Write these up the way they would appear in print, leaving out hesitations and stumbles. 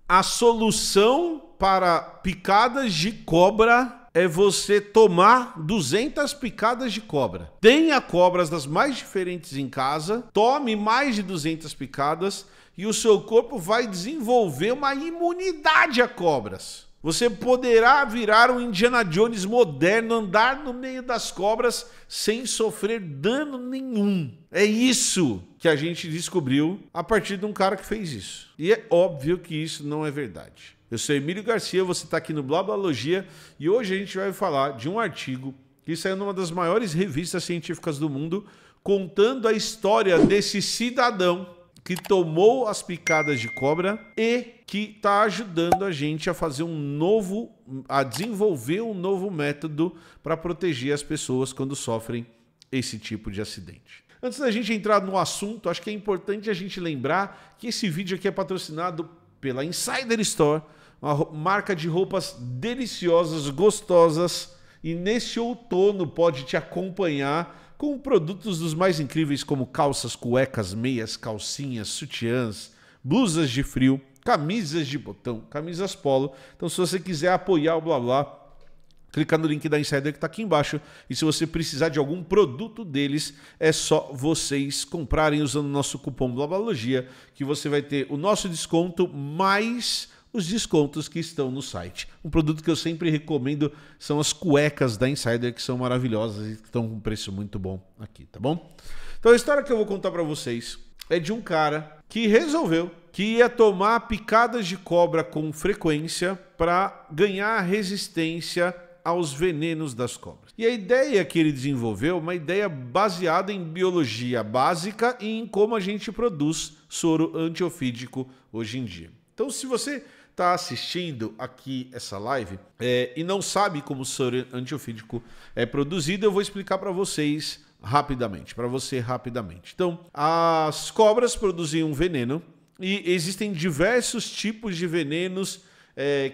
A solução para picadas de cobra é você tomar 200 picadas de cobra. Tenha cobras das mais diferentes em casa, tome mais de 200 picadas e o seu corpo vai desenvolver uma imunidade a cobras. Você poderá virar um Indiana Jones moderno, andar no meio das cobras sem sofrer dano nenhum. É isso que a gente descobriu a partir de um cara que fez isso. E é óbvio que isso não é verdade. Eu sou Emílio Garcia, você está aqui no Blablalogia e hoje a gente vai falar de um artigo que saiu numa das maiores revistas científicas do mundo, contando a história desse cidadão que tomou as picadas de cobra e que está ajudando a gente a fazer a desenvolver um novo método para proteger as pessoas quando sofrem esse tipo de acidente. Antes da gente entrar no assunto, acho que é importante a gente lembrar que esse vídeo aqui é patrocinado pela Insider Store, uma marca de roupas deliciosas, gostosas, e nesse outono pode te acompanhar com produtos dos mais incríveis como calças, cuecas, meias, calcinhas, sutiãs, blusas de frio, camisas de botão, camisas polo. Então se você quiser apoiar o Blá Blá, clica no link da Insider que está aqui embaixo. E se você precisar de algum produto deles, é só vocês comprarem usando o nosso cupom Blablalogia, que você vai ter o nosso desconto mais os descontos que estão no site. Um produto que eu sempre recomendo são as cuecas da Insider, que são maravilhosas e estão com um preço muito bom aqui, tá bom? Então a história que eu vou contar para vocês é de um cara que resolveu que ia tomar picadas de cobra com frequência para ganhar resistência aos venenos das cobras. E a ideia que ele desenvolveu é uma ideia baseada em biologia básica e em como a gente produz soro antiofídico hoje em dia. Então, se você está assistindo aqui essa live e não sabe como o soro antiofídico é produzido, eu vou explicar para vocês rapidamente, Então, as cobras produzem um veneno e existem diversos tipos de venenos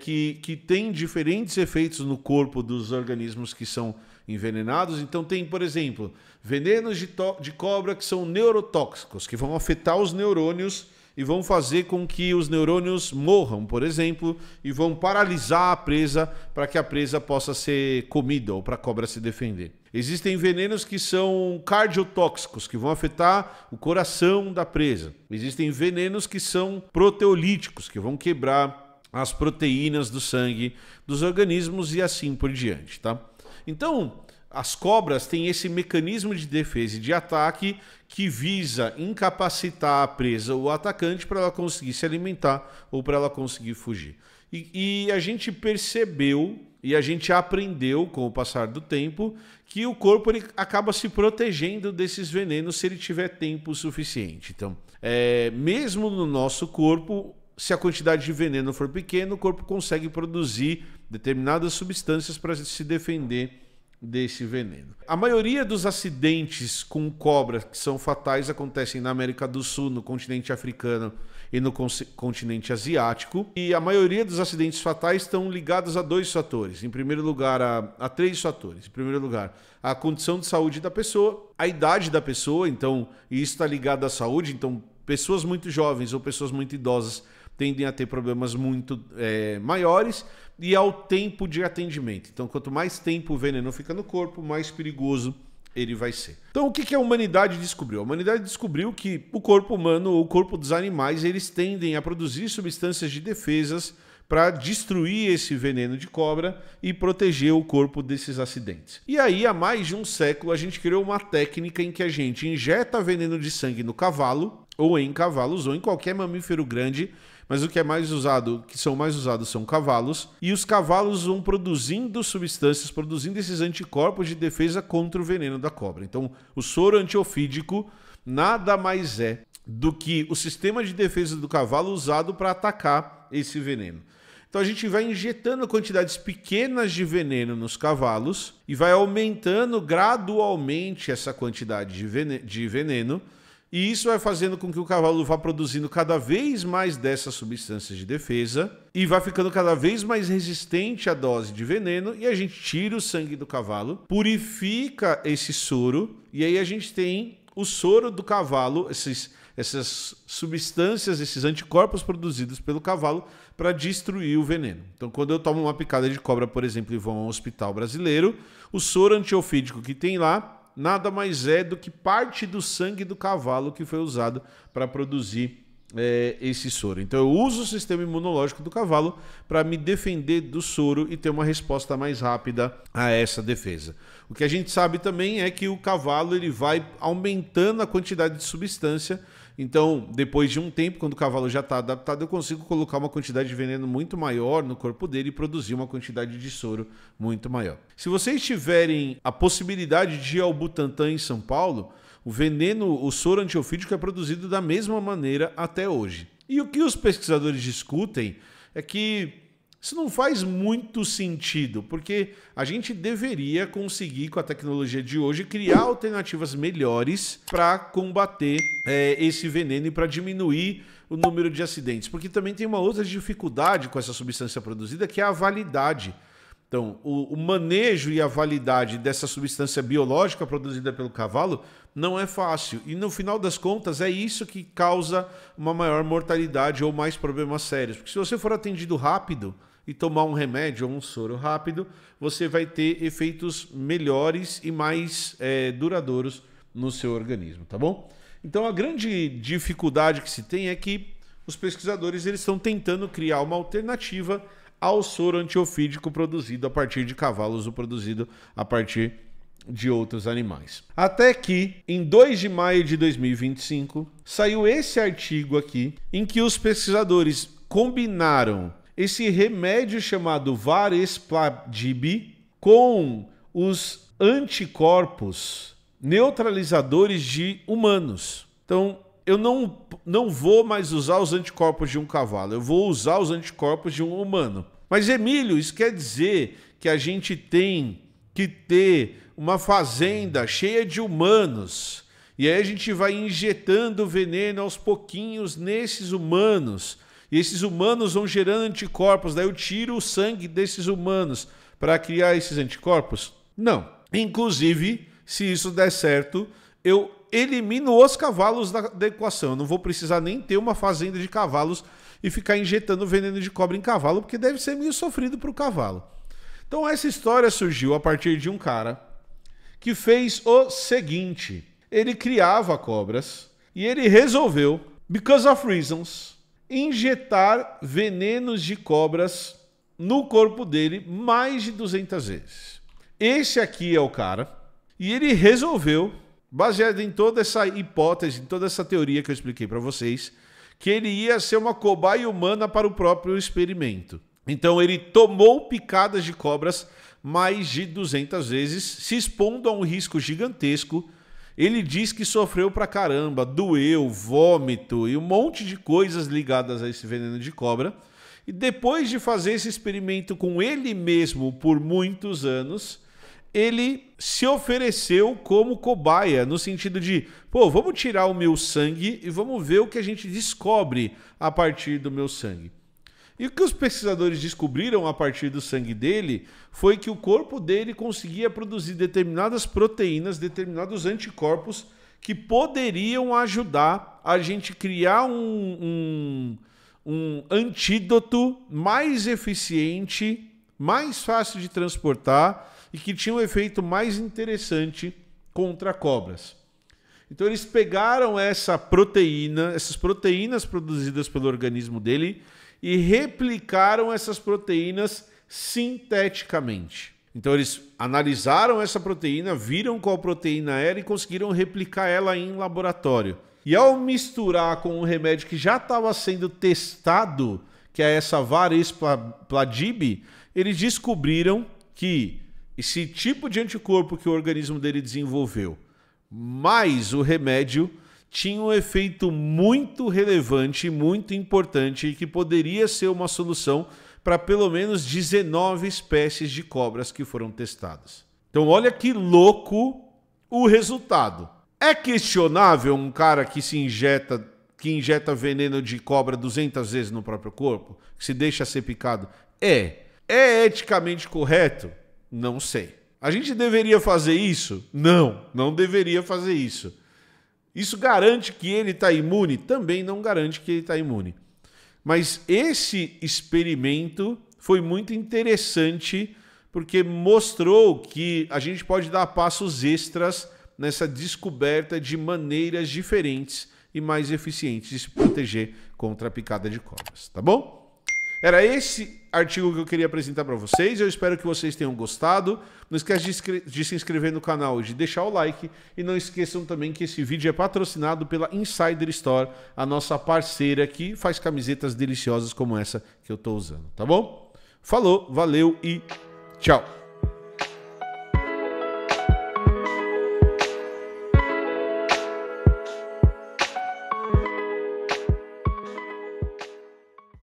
que têm diferentes efeitos no corpo dos organismos que são envenenados. Então tem, por exemplo, venenos de cobra que são neurotóxicos, que vão afetar os neurônios e vão fazer com que os neurônios morram, por exemplo, e vão paralisar a presa para que a presa possa ser comida ou para a cobra se defender. Existem venenos que são cardiotóxicos, que vão afetar o coração da presa. Existem venenos que são proteolíticos, que vão quebrar as proteínas do sangue dos organismos e assim por diante, tá? Então, as cobras têm esse mecanismo de defesa e de ataque que visa incapacitar a presa ou o atacante para ela conseguir se alimentar ou para ela conseguir fugir. E a gente percebeu e a gente aprendeu com o passar do tempo que o corpo ele acaba se protegendo desses venenos se ele tiver tempo suficiente. Então, mesmo no nosso corpo, se a quantidade de veneno for pequena, o corpo consegue produzir determinadas substâncias para se defender desse veneno. A maioria dos acidentes com cobra que são fatais acontecem na América do Sul, no continente africano e no continente asiático. E a maioria dos acidentes fatais estão ligados a dois fatores. Em primeiro lugar, a três fatores. Em primeiro lugar, a condição de saúde da pessoa, a idade da pessoa, então isso está ligado à saúde. Então, pessoas muito jovens ou pessoas muito idosas tendem a ter problemas muito maiores, e ao tempo de atendimento. Então, quanto mais tempo o veneno fica no corpo, mais perigoso ele vai ser. Então, o que a humanidade descobriu? A humanidade descobriu que o corpo humano ou o corpo dos animais, eles tendem a produzir substâncias de defesas para destruir esse veneno de cobra e proteger o corpo desses acidentes. E aí, há mais de um século, a gente criou uma técnica em que a gente injeta veneno de sangue no cavalo, ou em cavalos, ou em qualquer mamífero grande, mas o que é mais usado, que são mais usados são cavalos, e os cavalos vão produzindo substâncias, produzindo esses anticorpos de defesa contra o veneno da cobra. Então, o soro antiofídico nada mais é do que o sistema de defesa do cavalo usado para atacar esse veneno. Então a gente vai injetando quantidades pequenas de veneno nos cavalos e vai aumentando gradualmente essa quantidade de veneno. E isso vai fazendo com que o cavalo vá produzindo cada vez mais dessas substâncias de defesa e vai ficando cada vez mais resistente à dose de veneno, e a gente tira o sangue do cavalo, purifica esse soro, e aí a gente tem o soro do cavalo, essas substâncias, esses anticorpos produzidos pelo cavalo para destruir o veneno. Então, quando eu tomo uma picada de cobra, por exemplo, e vou a um hospital brasileiro, o soro antiofídico que tem lá nada mais é do que parte do sangue do cavalo que foi usado para produzir esse soro. Então eu uso o sistema imunológico do cavalo para me defender do soro e ter uma resposta mais rápida a essa defesa. O que a gente sabe também é que o cavalo ele vai aumentando a quantidade de substância. Então, depois de um tempo, quando o cavalo já está adaptado, eu consigo colocar uma quantidade de veneno muito maior no corpo dele e produzir uma quantidade de soro muito maior. Se vocês tiverem a possibilidade de ir ao Butantan em São Paulo, o veneno, o soro antiofídico é produzido da mesma maneira até hoje. E o que os pesquisadores discutem é que isso não faz muito sentido, porque a gente deveria conseguir, com a tecnologia de hoje, criar alternativas melhores para combater esse veneno e para diminuir o número de acidentes. Porque também tem uma outra dificuldade com essa substância produzida, que é a validade. Então, o manejo e a validade dessa substância biológica produzida pelo cavalo não é fácil. E no final das contas é isso que causa uma maior mortalidade ou mais problemas sérios. Porque se você for atendido rápido e tomar um remédio ou um soro rápido, você vai ter efeitos melhores e mais duradouros no seu organismo, tá bom? Então a grande dificuldade que se tem é que os pesquisadores eles estão tentando criar uma alternativa ao soro antiofídico produzido a partir de cavalos ou produzido a partir de outros animais. Até que, em 2 de maio de 2025, saiu esse artigo aqui, em que os pesquisadores combinaram esse remédio chamado Varespladib com os anticorpos neutralizadores de humanos. Então, eu não vou mais usar os anticorpos de um cavalo, eu vou usar os anticorpos de um humano. Mas, Emílio, isso quer dizer que a gente tem que ter uma fazenda cheia de humanos, e aí a gente vai injetando veneno aos pouquinhos nesses humanos, e esses humanos vão gerando anticorpos, daí eu tiro o sangue desses humanos para criar esses anticorpos? Não. Inclusive, se isso der certo, eu elimino os cavalos da equação. Eu não vou precisar nem ter uma fazenda de cavalos e ficar injetando veneno de cobra em cavalo, porque deve ser meio sofrido para o cavalo. Então essa história surgiu a partir de um cara que fez o seguinte. Ele criava cobras e ele resolveu, because of reasons, injetar venenos de cobras no corpo dele mais de 200 vezes. Esse aqui é o cara e ele resolveu, baseado em toda essa hipótese, em toda essa teoria que eu expliquei para vocês, que ele ia ser uma cobaia humana para o próprio experimento. Então ele tomou picadas de cobras mais de 200 vezes, se expondo a um risco gigantesco. Ele diz que sofreu pra caramba, doeu, vômito e um monte de coisas ligadas a esse veneno de cobra. E depois de fazer esse experimento com ele mesmo por muitos anos, ele se ofereceu como cobaia, no sentido de, pô, vamos tirar o meu sangue e vamos ver o que a gente descobre a partir do meu sangue. E o que os pesquisadores descobriram a partir do sangue dele foi que o corpo dele conseguia produzir determinadas proteínas, determinados anticorpos que poderiam ajudar a gente criar um antídoto mais eficiente, mais fácil de transportar e que tinha um efeito mais interessante contra cobras. Então eles pegaram essas proteínas produzidas pelo organismo dele e replicaram essas proteínas sinteticamente. Então eles analisaram essa proteína, viram qual proteína era e conseguiram replicar ela em laboratório. E ao misturar com um remédio que já estava sendo testado, que é essa Varespladib, eles descobriram que esse tipo de anticorpo que o organismo dele desenvolveu, mais o remédio, tinha um efeito muito relevante, muito importante e que poderia ser uma solução para pelo menos 19 espécies de cobras que foram testadas. Então olha que louco o resultado. É questionável um cara que injeta veneno de cobra 200 vezes no próprio corpo, que se deixa ser picado? É. É eticamente correto? Não sei. A gente deveria fazer isso? Não, não deveria fazer isso. Isso garante que ele está imune? Também não garante que ele está imune. Mas esse experimento foi muito interessante porque mostrou que a gente pode dar passos extras nessa descoberta de maneiras diferentes e mais eficientes de se proteger contra a picada de cobras, tá bom? Era esse artigo que eu queria apresentar para vocês. Eu espero que vocês tenham gostado. Não esquece de se inscrever no canal e de deixar o like. E não esqueçam também que esse vídeo é patrocinado pela Insider Store, a nossa parceira que faz camisetas deliciosas como essa que eu estou usando, tá bom? Falou, valeu e tchau!